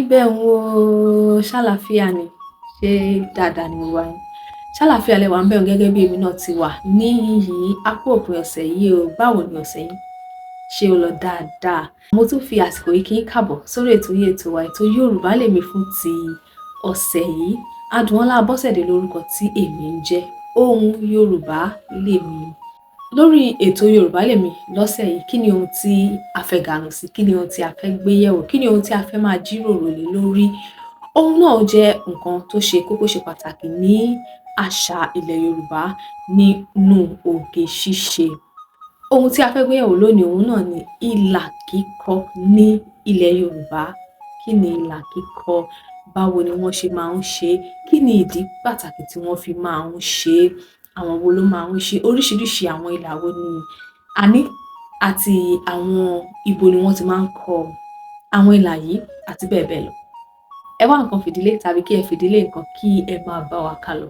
níbẹ̀ ń wo ṣàlàáfíà ni ṣé dáadáa ni mo wá yín ṣàlàáfíà lẹ wà ń bẹ̀ ń gẹ́gẹ́ bí èmi náà ti wà níyìí á kú òpin ọ̀sẹ̀ yìí o báwo ni ọ̀sẹ̀ yín ṣé ó lọ dáadáa mo tún fi àsìkò yìí kí n káàbọ̀ sórí ètò yìí ètò wa ètò Yorùbá Lèmi fún ti ọ̀sẹ̀ yìí Adùnọlá Abọ́sẹ̀dé lórúkọ tí èmi ń jẹ́ ohùn Yorùbá Lèmi lórí ètò Yorùbá Lèmi lọ́sẹ̀ yìí kí ni ohun tí a fẹ́ gànù sí kí ni ohun tí a fẹ́ gbé yẹ̀wò kí ni ohun tí a fẹ́ máa jíròrò lé lórí ohun náà jẹ́ nǹkan tó ṣe kókó ṣe pàtàkì ní àṣà ilẹ̀ Yorùbá nínú oge ṣíṣe ohun tí a fẹ́ gbé yẹ̀wò lónìí òun náà ni ìlà kíkọ ní ilẹ̀ Yorùbá kí ni ìlà kíkọ báwo ni wọ́n ṣe máa ń ṣe kí ni ìdí pàtàkì tí wọ́n fi máa ń ṣe àwọn wo ló máa ń ṣe oríṣiríṣi àwọn ìlà wo ni a ní àti àwọn ibo ni wọ́n ti máa ń kọ àwọn ìlà yìí àti bẹ́ẹ̀ bẹ́ẹ̀ lọ ẹ wá nǹkan fìdílé tàbí kí ẹ fìdílé nǹkan kí ẹ máa bá wa ká lọ.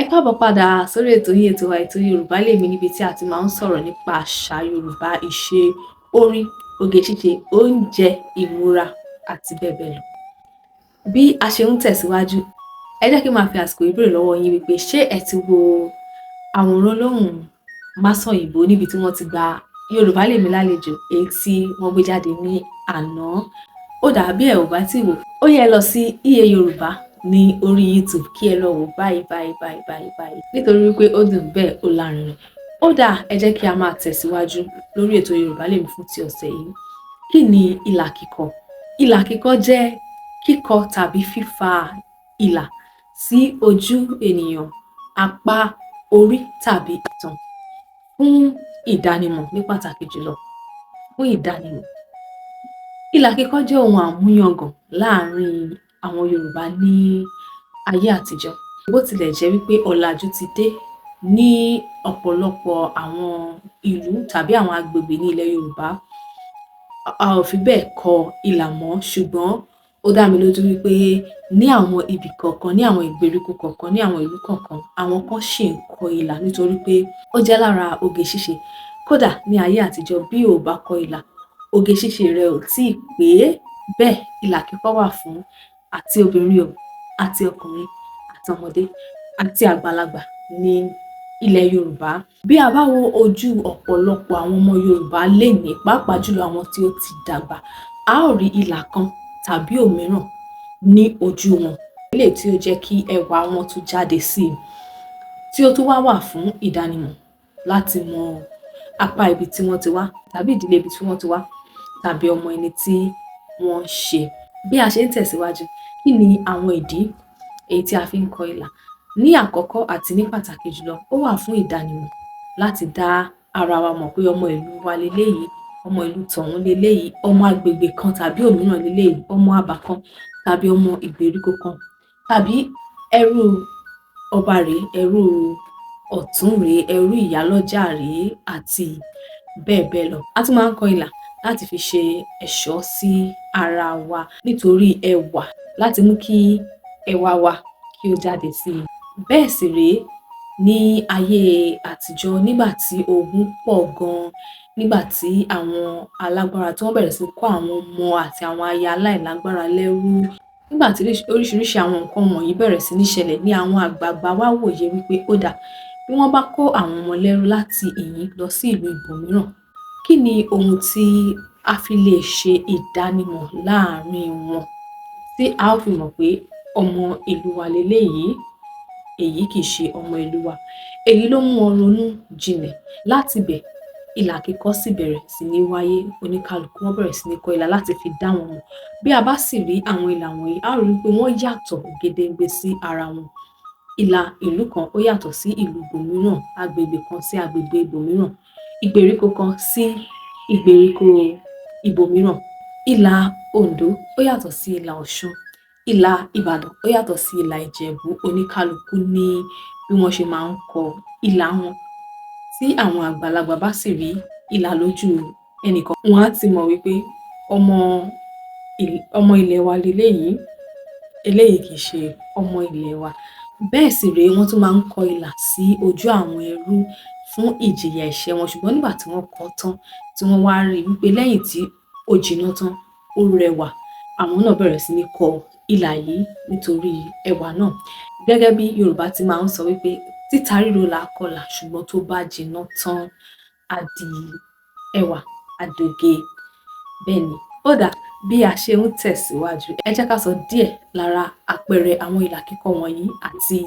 Ẹ káàbọ̀ padà sórí ètò yìí ètò wa ètò Yorùbá Lèmi níbi tí a ti máa ń sọ̀rọ̀ nípa àṣà Yorùbá ìṣe orin oge ṣíṣe oúnjẹ ìmúra àti bẹ́ẹ̀ bẹ́ẹ̀ lọ. Bí a ṣe ń tẹ̀síwájú ẹ jẹ́ kí n máa fi àsìkò ìbéèrè lọ́wọ́ yín wípé ṣé ẹ ti wo àwòrán olóhùn Masọ̀yìnbó níbi tí wọ́n ti gba Yorùbá Lèmi lálejò èyí tí wọ́n gbé jáde ní àná ó dàbí ẹ ò bá tí wò ó yẹ lọ sí iye Yorùbá ní orí YouTube kí ẹ lọ wò báyìí nítorí wípé ó dùn bẹ́ẹ̀ ó lárinrin ó dáa ẹ jẹ́ kí a máa tẹ̀síwájú lórí ètò Yorùbá Lèmi fún ti ọ̀sẹ̀ yìí kí ni ìlà kíkọ ìlà kíkọ jẹ́ kíkọ tàbí fífa ìlà sí ojú ènìyàn apá orí tàbí ìtàn fún ìdánimọ̀ ní pàtàkì jùlọ fún ìdánimọ̀ ìlà kíkọ jẹ́ ohun àmúyangàn láàrin àwọn Yorùbá ní ayé àtijọ́ bó tilẹ̀ jẹ́ wípé ọ̀làjú ti dé ní ọ̀pọ̀lọpọ̀ àwọn ìlú tàbí àwọn agbègbè ní ilẹ̀ Yorùbá a ò fi bẹ́ẹ̀ kọ ìlà mọ́ ṣùgbọ́n ó dá mi lójú wípé ní àwọn ibì kọ̀ọ̀kan ní àwọn ìgbèríko kọ̀ọ̀kan ní àwọn ìlú kọ̀ọ̀kan àwọn kan ṣì ń kọ ìlà nítorí pé ó jẹ́ lára oge ṣíṣe kódà ní ayé àtijọ́ bí ò bá kọ ìlà oge ṣíṣe rẹ ò tíì pé bẹ́ẹ̀ ìlà kíkọ wà fún àti obìnrin o àti ọkùnrin àti ọmọdé àti àgbàlagbà ní ilẹ̀ Yorùbá bí a bá wo ojú ọ̀pọ̀lọpọ̀ àwọn ọmọ Yorùbá lénìí pàápàá jùlọ àwọn tí ó ti dàgbà a ó rí ìlà kan tàbí òmíràn ní ojú wọn eléyìí tí ó jẹ́ kí ẹwà wọn tún jáde sí i tí ó tún wà fún ìdánimọ̀ láti mọ apá ibi tí wọ́n ti wá tàbí ìdílé ibi tí wọ́n ti wá tàbí ọmọ ẹni tí wọ́n ṣe bí a ṣe ń tẹ̀síwájú kí ni àwọn ìdí èyí tí a fi ń kọ ìlà ní àkọ́kọ́ àti ní pàtàkì jùlọ ó wà fún ìdánimọ̀ láti dá ara wa mọ̀ pé ọmọ ìlú wa leléyìí ọmọ ìlú tọ̀hún leléyìí ọmọ agbègbè kan tàbí òmíràn leléyìí ọmọ abà kan tàbí ọmọ ìgbèríko kan tàbí ẹrú ọba rèé ẹrú ọ̀tún rèé ẹrú ìyálọ́jà rèé àti bẹ́ẹ̀ bẹ́ẹ̀ lọ a tún máa ń kọ ìlà láti fi ṣe ẹ̀ṣọ́ sí ara wa nítorí ẹwà láti mú kí ẹwà wa kí ó jáde sí i bẹ́ẹ̀ sì rèé ní ayé àtijọ́ nígbà tí ogun pọ̀ gan nígbà tí àwọn alágbára tí wọ́n bẹ̀rẹ̀ sí kó àwọn ọmọ àti àwọn aya aláìlágbára lẹ́rú nígbà tí oríṣiríṣi àwọn nǹkan wọ̀nyí bẹ̀rẹ̀ sí ní ṣẹlẹ̀ ní àwọn àgbààgbà wá wòye wípé ó dà bí wọ́n bá kó àwọn ọmọ lẹ́rú láti ìyín lọ sí ìlú ibòmíràn kí ni ohun tí a fi lè ṣe ìdánimọ̀ láàrin wọn tí a ó fi mọ̀ pé ọmọ ìlú wa leléyìí èyí kì í ṣe ọmọ ìlú wa èyí ló mú wọn ronú jinlẹ̀ láti bẹ̀ ìlà kíkọ sì bẹ̀rẹ̀ sí ní wáyé oníkálukú wọn bẹ̀rẹ̀ sí ní kọ ìlà láti fi dá wọn mọ̀ bí a bá sì rí àwọn ìlà wọ̀nyí a ó rí pé wọ́n yàtọ̀ gédéǹgbé sí ara wọn ìlà ìlú kan ó yàtọ̀ sí ìlú ibòmíràn agbègbè kan sí agbègbè ibòmíràn ìgbèríko kan sí ìgbèríko ibòmíràn ìlà Oǹdó ó yàtọ̀ sí ìlà Ọ̀ṣun ìlà Ìbàdàn ó yàtọ̀ sí ìlà Ìjẹ̀bú oníkálukú ní bí wọ́n ṣe máa ń kọ ìlà wọn tí àwọn àgbàlagbà bá sì rí ìlà lójú ẹnìkan wọn á ti mọ̀ wípé ọmọ ilẹ̀ wa leléyìí eléyìí kì í ṣe ọmọ ilẹ̀ wa bẹ́ẹ̀ sì rèé wọ́n tún máa ń kọ ìlà sí ojú àwọn ẹrú fún ìjìyà ẹ̀ṣẹ̀ wọn, ṣùgbọ́n nígbà tí wọ́n kọ tán tí wọ́n wá rí wípé lẹ́yìn tí ó jiná tán ó rẹwà, àwọn náà bẹ̀rẹ̀ sí ní kọ ìlà yìí nítorí ẹwà náà. Gẹ́gẹ́ bí Yorùbá ti máa ń sọ wípé títa ríro là á kọlà, ṣùgbọ́n tó bá jiná tán á di ẹwà, á doge. Bẹ́ẹ̀ ni. Ó dáa, bí a ṣe ń tẹ̀síwájú, ẹ jẹ́ ká sọ díẹ̀ lára àpẹẹrẹ àwọn ìlà kíkọ wọ̀nyí àti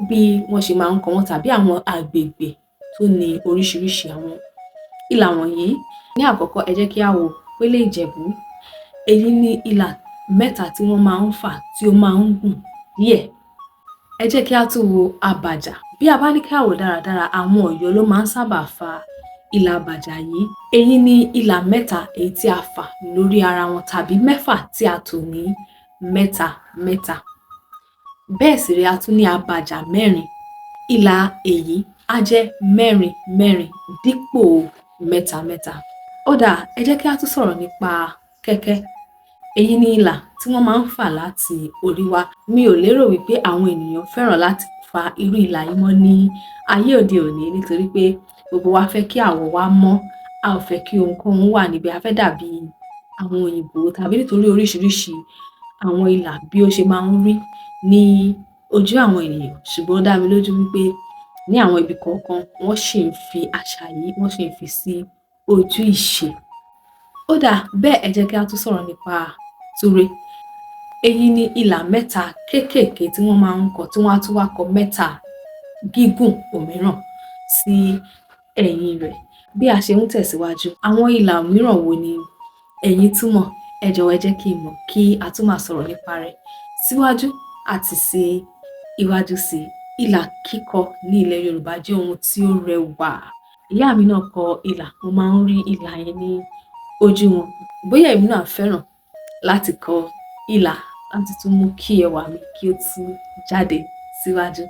bí wọ́n ṣe máa ń kọ wọ́n tàbí àwọn agbègbè tó ní oríṣiríṣi àwọn ìlà wọ̀nyí. Ní àkọ́kọ́, ẹ jẹ́ kí a wo Pélé Ìjẹ̀bú. Èyí ni ìlà mẹ́ta tí wọ́n máa ń fà tí ó máa ń gùn díẹ̀. Ẹ jẹ́ kí a tún wo Àbàjá. Bí a bá ní ká wò dáradára, àwọn Ọ̀yọ́ ló máa ń sábà fa ìlà Àbàjá yìí. Èyí ni ìlà mẹ́ta èyí tí a fà lórí ara wọn tàbí mẹ́fà tí a tò ní mẹ́ta mẹ́ta. Bẹ́ẹ̀ sì rèé, a tún ní Àbàjá mẹ́rin. Ìlà èyí á jẹ́ mẹ́rin mẹ́rin dípò mẹ́ta mẹ́ta. Ó dáa, ẹ jẹ́ kí a tún sọ̀rọ̀ nípa kẹ́kẹ́. Èyí ni ìlà tí wọ́n máa ń fà láti orí wá. Mi ò lérò wípé àwọn ènìyàn fẹ́ràn láti fa irú ìlà yìí mọ́ ní ayé òde òní, nítorí pé gbogbo wa fẹ́ kí àwọ̀ wa mọ́, a ò fẹ́ kí ohunkóhun wà níbẹ̀, a fẹ́ dàbí àwọn òyìnbó tàbí nítorí oríṣiríṣi àwọn ìlà bí ó ṣe máa ń rí ní ojú àwọn ènìyàn. Ṣùgbọ́n ó dá mi lójú wípé ní àwọn ibi kọ̀ọ̀kan wọ́n ṣì ń fi àṣà yìí, wọ́n ṣì ń fi sí ojú ìṣe. Ó dáa, bẹ́ẹ̀ ẹ jẹ́ kí a tún sọ̀rọ̀ nípa Túré. Èyí ni ìlà mẹ́ta kéékèèké tí wọ́n máa ń kọ, tí wọ́n á tún wá kọ mẹ́ta gígùn òmíràn sí ẹ̀yìn rẹ̀. Bí a ṣe ń tẹ̀síwájú, àwọn ìlà mìíràn wo ni ẹ̀yin túmọ̀? Ẹ jọ̀wọ́ ẹ jẹ́ kí n mọ̀ kí a tún máa sọ̀rọ̀ nípa rẹ̀ síwájú àti sí iwájú sí. Ìlà kíkọ ní ilẹ̀ Yorùbá jẹ́ ohun tí ó rẹwà. Ìyá mi náà kọ ìlà, mo máa ń rí ìlà yẹn ní ojú wọn. Bóyá èmi náà fẹ́ràn láti kọ ìlà láti tún mú kí ẹwà mi kí ó tún jáde síwájú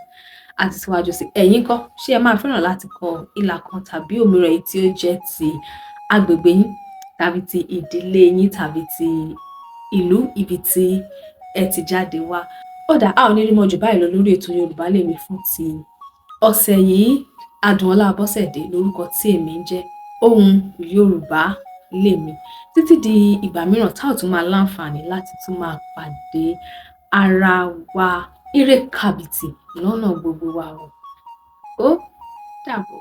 àti síwájú sí. Ẹ̀yin ńkọ́? Ṣé ẹ máa fẹ́ràn láti kọ ìlà kan tàbí òmíràn èyí tí ó jẹ́ ti agbègbè yín tàbí ti ìdílé yín tàbí ti ìlú ibi tí ẹ ti jáde wá? Ó dáa, a ò ní rí mọ́ jù báyìí lọ lórí ètò Yorùbá Lèmi fún ti ọ̀sẹ̀ yìí. Adùnọlá Abọ́sẹ̀dé lórúkọ tí èmi ń jẹ́. Ohùn Yorùbá Lèmi. Títí di ìgbà mìíràn tá ò tún máa láǹfààní láti tún máa pàdé ara wa. Ire kàbìtì lọ́nà gbogbo wa o. Ó dàbọ̀.